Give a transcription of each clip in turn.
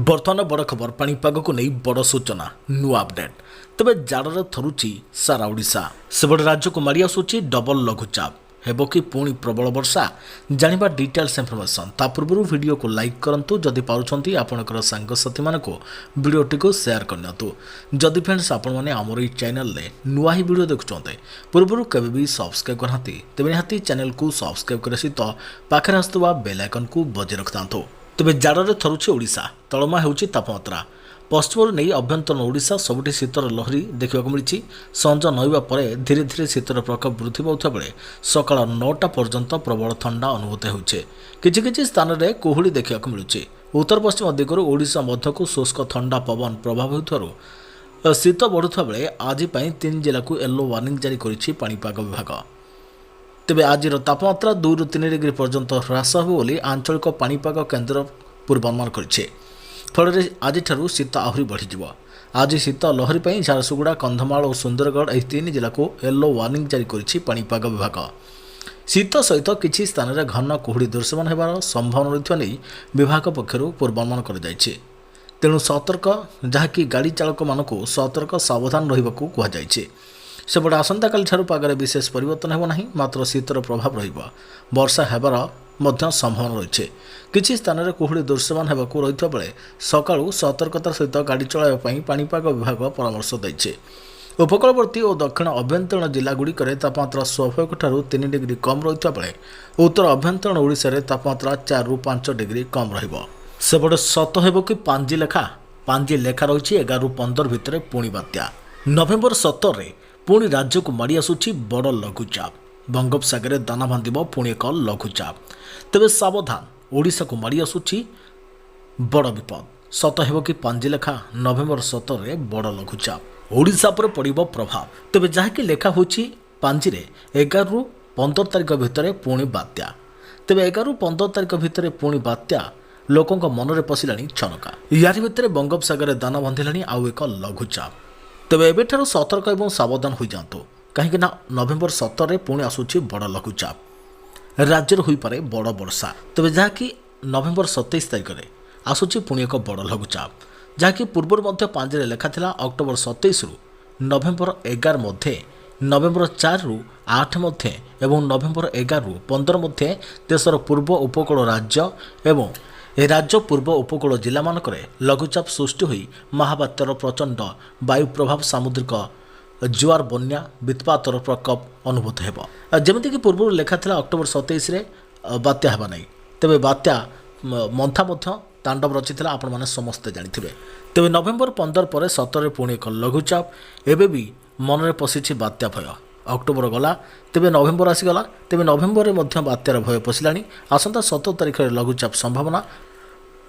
बर्तमान बड़ खबर पाणीपाग को नहीं बड़ सूचना नुआ अपडेट तेज जाड़े थरुची सारा ओडिशा सेबड़े राज्य को माड़ी आसूची डबल लघुचाप हेबो कि पुणी प्रबल वर्षा जानिबा डिटेल्स इनफॉरमेशन ता पूर्व वीडियो को लाइक करंतु जदि पारुछंती आपनकर सांगसाथी मानको वीडियोटी को शेयर करनियतु जदि फ्रेंड्स आपण माने हमर ई चैनल ले नुआ ही वीडियो देखुछंते पूर्व केबे भी सब्सक्राइब करहाती तेबे हाती चैनल को सब्सक्राइब करसी तो पाखरे आस्तुवा बेल आइकन को बजे रखतांतो तेबे जाड़े थरुची ओडिशा तळमा हेउची तापमात्रा पश्चिम नहीं अभ्यंतर ओडिशा सबुठी शीतर लहरी देखा मिली संज नईवा पर धीरे धीरे शीतर प्रकोप वृद्धि पाता बेले सकाळ 9टा पर्यंत प्रबल ठंडा अनुभूत होचे किछि स्थान में कुहुड़ी देखा मिलूँ उत्तर पश्चिम दिगर ओडिशा मध्यकू शुष्क ठंडा पवन प्रभाव होता शीत बढ़ुवा बेले आज 3 जिला को येलो वार्निंग जारी करिछि पाणीपाग विभाग तेबे आज तापमात्रा 2 ରୁ 3 डिग्री पर्यंत ह्रास हो बोली आंचलिक पाणीपाग केन्द्र पूर्वानुमान करिछि फल आज शीत आहरी बढ़ी आज शीत लहरी पर झारसुगुड़ा कंधमाल और सुंदरगढ़ यह 3 जिला को येलो वार्निंग जारी करिछि पाणीपाग विभाग शीत सहित किछि स्थान में घन कुहुड़ी दृश्यमान होबार संभावना रहिଥିବା नहीं विभाग पक्षरु पूर्वानुमान कराଯାଇଛି तेणु सतर्क जहाँकि गाड़ी चालक मानक सतर्क सावधान रहिबाकू कुहाଯାଇଛି सेपटे आसंताकाली ठारू पागरे विशेष परिवर्तन हेब नहीं मात्र शीतर प्रभाव रहिबा वर्षा हेबार मध्य संभावना रही किछि स्थान में कुहुड़ी दृश्यमान होगाकू रही बेले सकाळू सतर्कतार सहित गाड़ी चलाइबा पाणीपाग विभाग परामर्श देइछे उपकूलवर्ती और दक्षिण अभ्यंतरण जिलागुड़िक तापमात्रा स्वाभाविक ठारू 3 डिग्री कम रही बेले उत्तर अभ्यंतरण ओडिशा रे तापमात्रा 4 ରୁ 5 डिग्री कम रहिबो सेपटे सत हेबो कि पांजी लेखा रही 11 ରୁ 15 भितर पुणी बात्या नवेम्बर 17 रे पुणी राज्य को माड़ी आसुछि बड़ लघुचाप बंगोपसागर दाना बांधिब पुणी एक लघुचाप तेबे सावधान ओडिशा को माड़ी आसुछि बड़ विपद सत हेबो कि पांजी लेखा नवेम्बर 17 रे बड़ लघुचाप ओडिशा पर पड़िबो प्रभाव तेबे जहाँकि लेखा होछि पांजी रे 11 ରୁ 15 तारिख भितर पुणी बात्या तेबे 11 ରୁ 15 तारिख भितर पुणी बात्या लोकों मन में पशिलाणी छनका यार भितर बंगोपसागर दाना बांधिलाणी आउ एक लघुचाप तेबे एबेठारु सतर्क एवं सावधान हो जातु कहीं नवेम्बर 17 रे पुणी आसुछि बड़ लघुचाप राज्य होई पारे बड़ वर्षा तेबे जहाँकि नवेम्बर 27 तारिख में आसुछि पुणी एक बड़ लघुचाप जहाँकि पूर्व मध्य 5 रे लेखा थिला अक्टोबर 27 रु नवेम्बर 11 मध्य नवेम्बर 4 ରୁ 8 मध्य एवं नवेम्बर 11 ରୁ 15 मध्य देशर पूर्व उपकूल राज्य एवं ए राज्य पूर्व उपकूल जिला मानकरे लघुचाप सृष्टि होई महाबात्यार प्रचंड वायु प्रभाव सामुद्रिक जुआर बन्या वित्पातर प्रकोप अनुभूत हेबो जेमिति कि पूर्व लेखा थिला अक्टोबर 27 रे बात्या हेबा नै तेबे बात्या मंथा मध्य तांडव रचिथिला आपण माने समस्त जानिथिबे तेबे नवेम्बर 15 पर 17 रे पुणी एक लघुचाप एबे भी मन में पशिछि बात्या भय अक्टोबर गला तेबे नवेम्बर आसीगला तेबे नवेम्बर में बात्यार भय पशिलाणी आसंता 17 तारिख में लघुचाप संभावना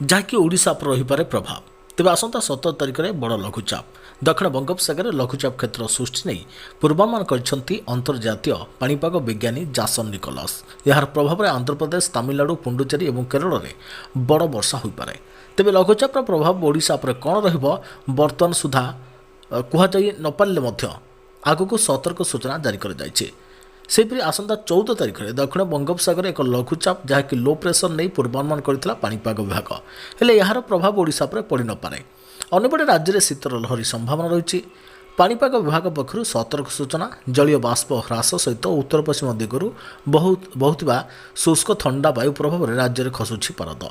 जहाँकि ओडिशा पर रही पारे प्रभाव तेबे आसंता 17 तारिख में बड़ लघुचाप दक्षिण बंगोपसागर लघुचाप क्षेत्र सृष्टि नहीं पूर्वानुमान करछंती अंतर्जातीय पाणीपाग विज्ञानी जासन निकोलस यार प्रभाव में आंध्रप्रदेश तमिलनाडु पुंडुचेरी और केरल में बड़ वर्षा हो पारे तेबे लघुचापर प्रभाव ओडिशा पर कौन रहिबो बर्तमान सुधा कुहाଯାଇ न पारे मध्य आगको सतर्क सूचना जारी कर जाइछे सेपरि आसंता 14 तारिख में दक्षिण बंगोपसागर एक लघुचाप जहाँकि लो प्रेसर नहीं पूर्वानुमान करथिला पाणीपाग विभाग हेले यार प्रभाव ओडिशा पर पड़ न पारे अन्यपटे राज्य में शीतर लहरी संभावना रही पाणीपाग विभाग पक्षर सतर्क सूचना जलीय बाष्प ह्रास सहित उत्तर पश्चिम दिगरू बहुत शुष्क ठंडा वायु प्रभाव में राज्य में खसुछि पारद।